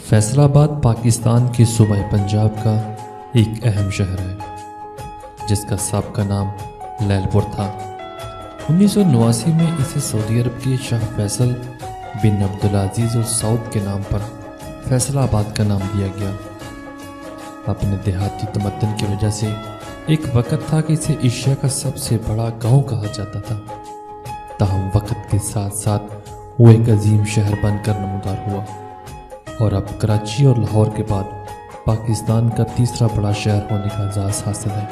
فیصل آباد پاکستان کے صوبہ پنجاب کا ایک اہم شہر ہے جس کا سابقہ نام لیل پور تھا۔ 1989 میں اسے سعودی عرب کے شاہ فیصل بن عبدالعزیز السعود کے نام پر فیصل آباد کا نام دیا گیا۔ اپنے دیہاتی تمدن کی وجہ سے ایک وقت تھا کہ اسے ایشیا کا سب سے بڑا گاؤں کہا جاتا تھا، تاہم وقت کے ساتھ ساتھ وہ ایک عظیم شہر بن کر نمودار ہوا اور اب کراچی اور لاہور کے بعد پاکستان کا تیسرا بڑا شہر ہونے کا اعزاز حاصل ہے۔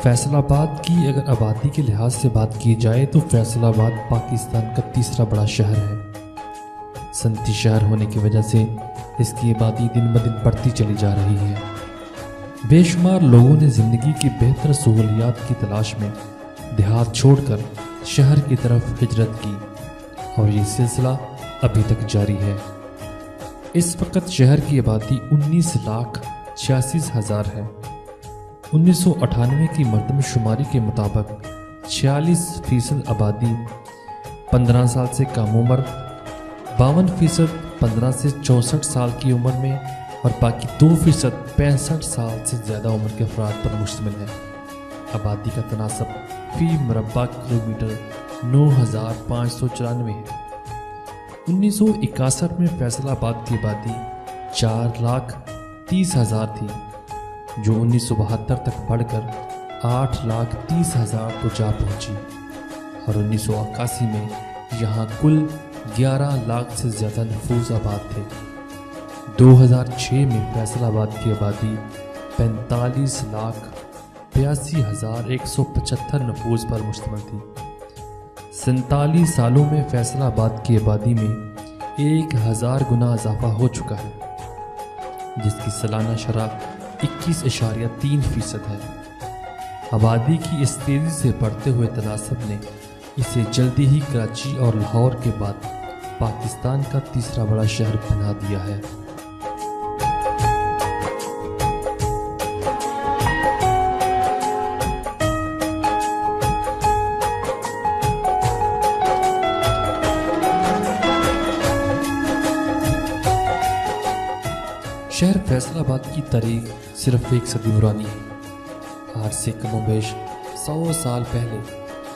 فیصل آباد کی اگر آبادی کے لحاظ سے بات کی جائے تو فیصل آباد پاکستان کا تیسرا بڑا شہر ہے۔ صنعتی شہر ہونے کی وجہ سے اس کی آبادی دن بدن بڑھتی چلی جا رہی ہے۔ بے شمار لوگوں نے زندگی کی بہتر سہولیات کی تلاش میں دیہات چھوڑ کر شہر کی طرف ہجرت کی اور یہ سلسلہ ابھی تک جاری ہے۔ اس وقت شہر کی آبادی 19,86,000 ہے۔ 1998 کی مردم شماری کے مطابق 46% آبادی 15 سال سے کم عمر، 52% 15 سے 64 سال کی عمر میں اور باقی 2% 65 سال سے زیادہ عمر کے افراد پر مشتمل ہے۔ آبادی کا تناسب فی مربع کلومیٹر 9,594 ہے۔ 1961 میں فیصل آباد کی آبادی 4,30,000 تھی، جو 1972 تک بڑھ کر 8,30,000 کو جا پہنچی اور 1981 میں یہاں کل 11 لاکھ سے زیادہ نفوس آباد تھے۔ 2006 میں فیصل آباد کی آبادی 45,82,175 نفوس پر مشتمل تھی۔ 47 سالوں میں فیصل آباد کی آبادی میں 1,000 گنا اضافہ ہو چکا ہے، جس کی سالانہ شرح 21.3% ہے۔ آبادی کی اس تیزی سے بڑھتے ہوئے تناسب نے اسے جلدی ہی کراچی اور لاہور کے بعد پاکستان کا تیسرا بڑا شہر بنا دیا ہے۔ شہر فیصل آباد کی تاریخ صرف 1 صدی پرانی ہے۔ آج سے کم و بیش 100 سال پہلے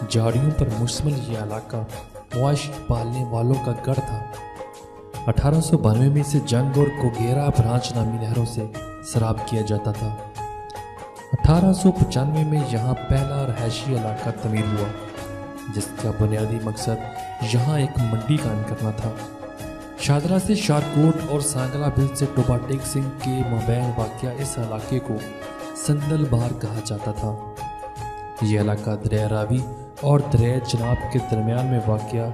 جھاڑیوں پر مشتمل یہ علاقہ معاشی پالنے والوں کا گڑھ تھا۔ 1892 میں اسے جنگ اور کوگیرا برانچ نامی نہروں سے سیراب کیا جاتا تھا۔ 1895 میں یہاں پہلا رہائشی علاقہ تعمیر ہوا، جس کا بنیادی مقصد یہاں ایک منڈی قائم کرنا تھا۔ شاہدرہ سے شارکوٹ اور سانگلا بل سے ٹوبا ٹیک سنگھ کے مابین واقع اس علاقے کو سندل بہار کہا جاتا تھا۔ یہ علاقہ دریائے راوی اور دریائے چناب کے درمیان میں واقع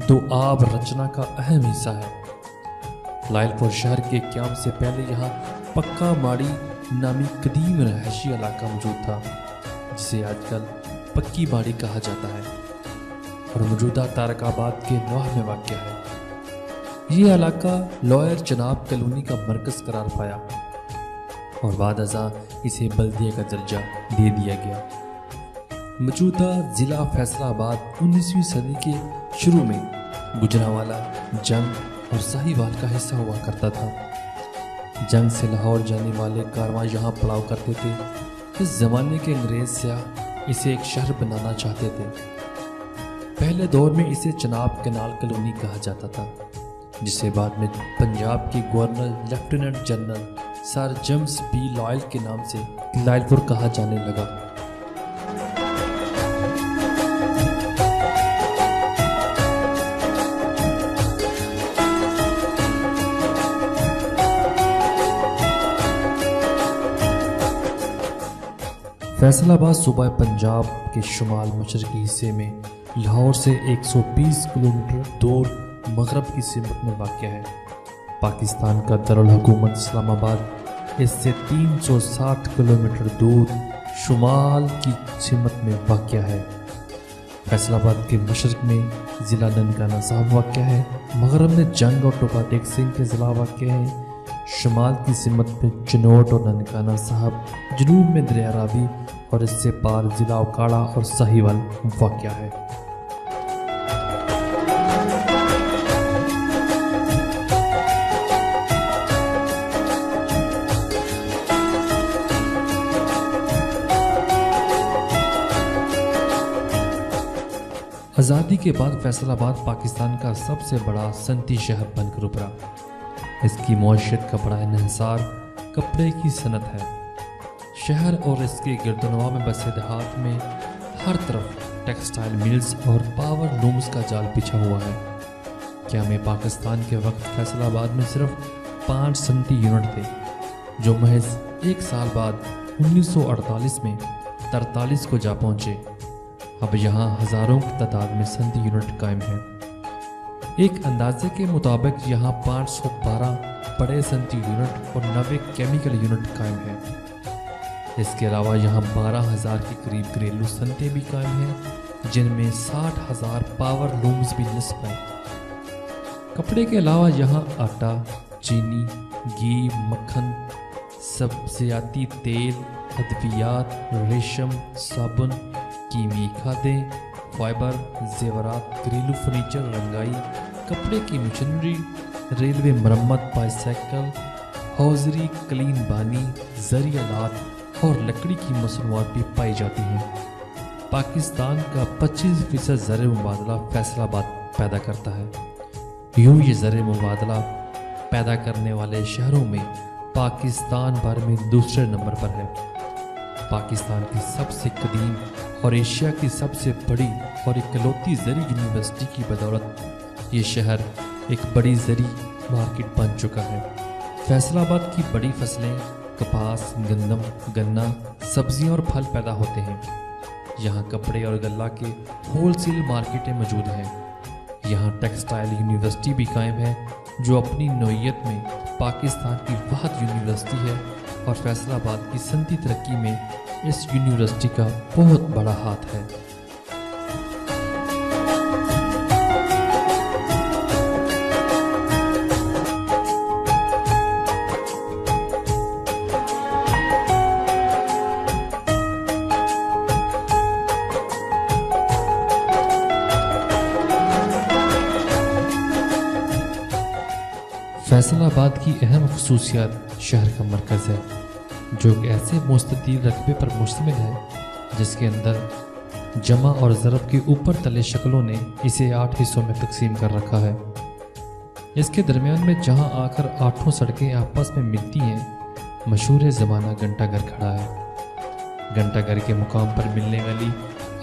دو آب رچنا کا اہم حصہ ہے۔ لائل پور شہر کے قیام سے پہلے یہاں پکا ماڑی نامی قدیم رہائشی علاقہ موجود تھا، جسے آج کل پکی ماڑی کہا جاتا ہے اور موجودہ تارک آباد کے نوح میں واقع ہے۔ یہ علاقہ لوئر چناب کالونی کا مرکز قرار پایا اور بعد ازاں اسے بلدیہ کا درجہ دے دیا گیا۔ موجودہ ضلع فیصل آباد 19ویں صدی کے شروع میں گجرانوالہ، جنگ اور ساہیوال کا حصہ ہوا کرتا تھا۔ جنگ سے لاہور جانے والے کارواں یہاں پڑاؤ کرتے تھے۔ اس زمانے کے انگریز سیاح اسے ایک شہر بنانا چاہتے تھے۔ پہلے دور میں اسے چناب کینال کالونی کہا جاتا تھا، جسے بعد میں پنجاب کے governor lieutenant general sir James B Lyall کے نام سے لائل پور کہا جانے لگا۔ فیصل آباد صوبہ پنجاب کے شمال مشرقی حصے میں لاہور سے 120 کلومیٹر دور مغرب کی سمت میں واقع ہے۔ پاکستان کا دارالحکومت اسلام آباد اس سے 360 کلومیٹر دور شمال کی سمت میں واقع ہے۔ فیصل آباد کے مشرق میں ضلع ننکانہ صاحب واقع ہے، مغرب میں جنگ اور ٹوبا ٹیک سنگھ کے ضلع واقع ہیں، شمال کی سمت میں چنوٹ اور ننکانہ صاحب، جنوب میں دریا راوی اور اس سے پار ضلع اوکاڑا اور ساہیوال واقع ہے۔ آزادی کے بعد فیصل آباد پاکستان کا سب سے بڑا صنعتی شہر بن کر ابھرا۔ اس کی معیشت کا بڑا انحصار کپڑے کی صنعت ہے۔ شہر اور اس کے گردنواں میں بسے دیہات میں ہر طرف ٹیکسٹائل ملز اور پاور لومز کا جال بچھا ہوا ہے۔ قیام پاکستان کے وقت فیصل آباد میں صرف 5 صنعتی یونٹ تھے، جو محض ایک سال بعد 1948 میں 43 کو جا پہنچے۔ اب یہاں ہزاروں کی تعداد میں صنعتی یونٹ قائم ہیں۔ ایک اندازے کے مطابق یہاں 512 بڑے صنعتی یونٹ اور 90 کیمیکل یونٹ قائم ہیں۔ اس کے علاوہ یہاں 12,000 کے قریب گھریلو صنعتیں بھی قائم ہیں، جن میں 60,000 پاور لومز بھی نصب ہیں۔ کپڑے کے علاوہ یہاں آٹا، چینی، گھی، مکھن، سبزیاتی تیل، ادویات، ریشم، صابن، کیمیائی کھادیں، فائبر، زیورات، گھریلو فرنیچر، رنگائی، کپڑے کی مشینری، ریلوے مرمت، بائیسیکل، ہوزری، کلین بانی، زرعی آلات اور لکڑی کی مصنوعات بھی پائی جاتی ہیں۔ پاکستان کا 25% زر مبادلہ فیصل آباد پیدا کرتا ہے۔ یوں یہ زر مبادلہ پیدا کرنے والے شہروں میں پاکستان بھر میں دوسرے نمبر پر ہے۔ پاکستان کی سب سے قدیم اور ایشیا کی سب سے بڑی اور اکلوتی زرعی یونیورسٹی کی بدولت یہ شہر ایک بڑی زرعی مارکیٹ بن چکا ہے۔ فیصل آباد کی بڑی فصلیں کپاس، گندم، گنا، سبزیاں اور پھل پیدا ہوتے ہیں۔ یہاں کپڑے اور غلہ کے ہول سیل مارکیٹیں موجود ہیں۔ یہاں ٹیکسٹائل یونیورسٹی بھی قائم ہے، جو اپنی نوعیت میں پاکستان کی واحد یونیورسٹی ہے، اور فیصل آباد کی صنعتی ترقی میں اس یونیورسٹی کا بہت بڑا ہاتھ ہے۔ فیصل آباد کی اہم خصوصیات شہر کا مرکز ہے، جو ایک ایسے مستطیل رقبے پر مشتمل ہے جس کے اندر جمع اور ضرب کے اوپر تلے شکلوں نے اسے 8 حصوں میں تقسیم کر رکھا ہے۔ اس کے درمیان میں جہاں آ کر 8 سڑکیں آپس میں ملتی ہیں، مشہور زمانہ گھنٹہ گھر کھڑا ہے۔ گھنٹہ گھر کے مقام پر ملنے والی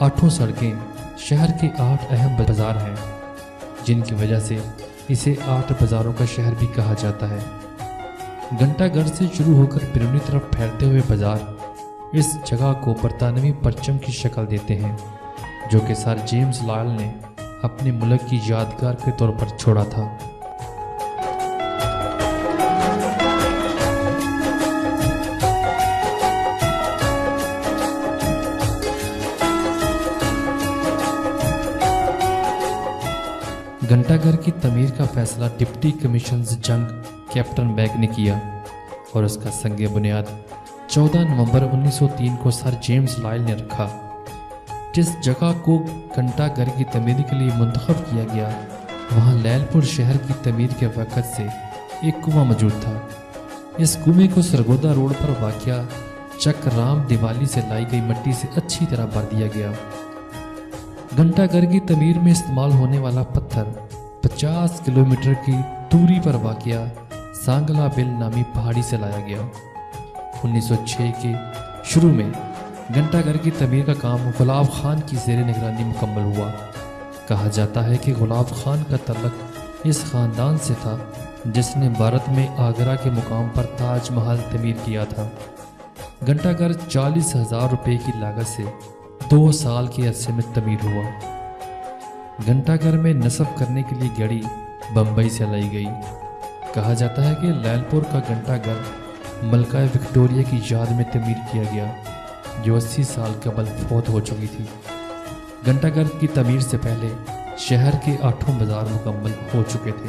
8 سڑکیں شہر کے 8 اہم بازار ہیں، جن کی وجہ سے اسے 8 بازاروں کا شہر بھی کہا جاتا ہے۔ گھنٹہ گھر سے شروع ہو کر بیرونی طرف پھیلتے ہوئے بازار اس جگہ کو برطانوی پرچم کی شکل دیتے ہیں، جو کہ سر جیمز لائل نے اپنے ملک کی یادگار کے طور پر چھوڑا تھا۔ گھنٹہ گھر کی تعمیر کا فیصلہ ڈپٹی کمیشنز جنگ کیپٹن بیگ نے کیا، اور اس کا سنگ بنیاد 14 نومبر 1903 کو سر جیمز لائل نے رکھا۔ جس جگہ کو گھنٹہ گھر کی تعمیر کے لیے منتخب کیا گیا، وہاں لیل پور شہر کی تعمیر کے وقت سے ایک کنواں موجود تھا۔ اس کنویں کو سرگودا روڈ پر واقع چک رام دیوالی سے لائی گئی مٹی سے اچھی طرح بھر دیا گیا۔ گھنٹہ گھر کی تعمیر میں استعمال ہونے والا پتھر 50 کلومیٹر کی دوری پر واقع سانگلا بل نامی پہاڑی سے لایا گیا۔ 1906 کے شروع میں گھنٹہ گھر کی تعمیر کا کام غلاب خان کی زیر نگرانی مکمل ہوا۔ کہا جاتا ہے کہ غلاب خان کا تعلق اس خاندان سے تھا جس نے بھارت میں آگرہ کے مقام پر تاج محل تعمیر کیا تھا۔ گھنٹہ گھر 40,000 روپے کی لاگت سے 2 سال کے عرصے میں تعمیر ہوا۔ گھنٹہ گھر میں نصب کرنے کے لیے گڑی بمبئی سے لائی گئی۔ کہا جاتا ہے کہ لیل پور کا گھنٹہ گھر ملکہ وکٹوریہ کی یاد میں تعمیر کیا گیا، جو 80 سال قبل فوت ہو چکی تھی۔ گھنٹہ گھر کی تعمیر سے پہلے شہر کے 8 بازار مکمل ہو چکے تھے۔